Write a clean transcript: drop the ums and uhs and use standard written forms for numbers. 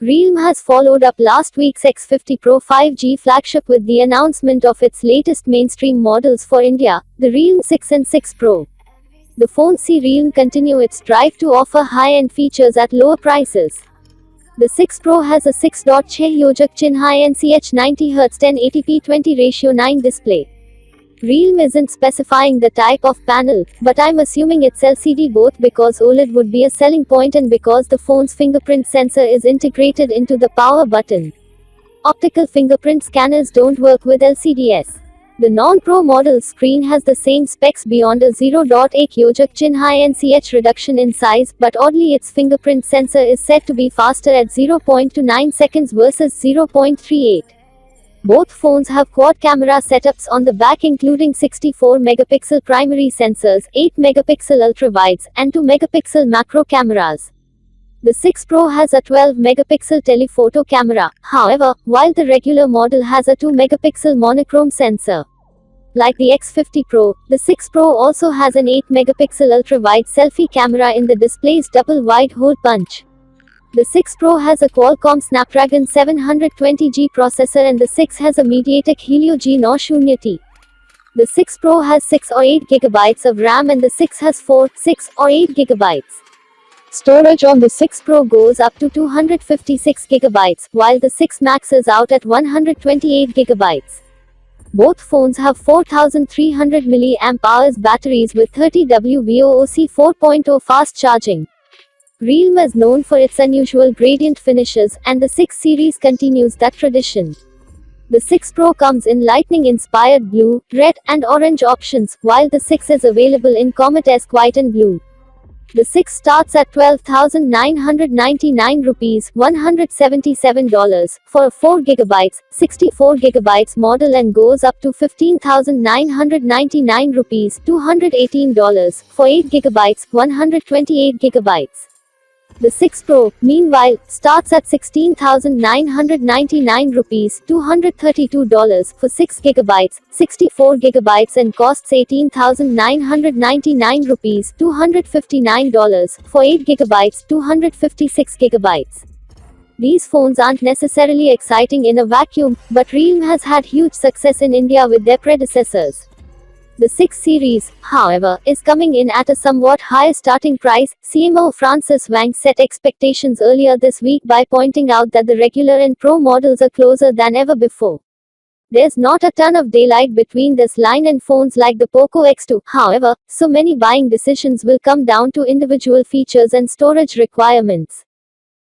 Realme has followed up last week's X50 Pro 5G flagship with the announcement of its latest mainstream models for India, the Realme 6 and 6 Pro. The phones see Realme continue its drive to offer high-end features at lower prices. The 6 Pro has a 6.6 Yojak Chin high-end CH 90Hz 1080p 20:9 display. Realme isn't specifying the type of panel, but I'm assuming it's LCD both because OLED would be a selling point and because the phone's fingerprint sensor is integrated into the power button. Optical fingerprint scanners don't work with LCDs. The non-Pro model screen has the same specs beyond a 0.8 Yojak Chin high-end CH reduction in size, but oddly its fingerprint sensor is said to be faster at 0.29 seconds versus 0.38. Both phones have quad camera setups on the back including 64 megapixel primary sensors, 8 megapixel ultra-wides, and 2 megapixel macro cameras. The 6 Pro has a 12 megapixel telephoto camera, however, while the regular model has a 2 megapixel monochrome sensor. Like the X50 Pro, the 6 Pro also has an 8 megapixel ultra-wide selfie camera in the display's double wide hole punch. The 6 Pro has a Qualcomm Snapdragon 720G processor and the 6 has a MediaTek Helio G90T. The 6 Pro has 6 or 8 GB of RAM and the 6 has 4, 6, or 8 GB. Storage on the 6 Pro goes up to 256 GB, while the 6 Max is out at 128 GB. Both phones have 4300 mAh batteries with 30W VOOC 4.0 fast charging. Realme is known for its unusual gradient finishes, and the 6 series continues that tradition. The 6 Pro comes in lightning-inspired blue, red, and orange options, while the 6 is available in Comet-esque white and blue. The 6 starts at 12,999 rupees $177 for a 4 GB, 64 GB model and goes up to 15,999 rupees $218 for 8 GB, 128 GB. The 6 Pro, meanwhile, starts at 16,999 rupees $232 for 6 GB, 64 GB and costs 18,999 rupees $259 for 8 GB, 256 GB. These phones aren't necessarily exciting in a vacuum, but Realme has had huge success in India with their predecessors. The 6 series, however, is coming in at a somewhat higher starting price. CMO Francis Wang set expectations earlier this week by pointing out that the regular and Pro models are closer than ever before. There's not a ton of daylight between this line and phones like the Poco X2, however, so many buying decisions will come down to individual features and storage requirements.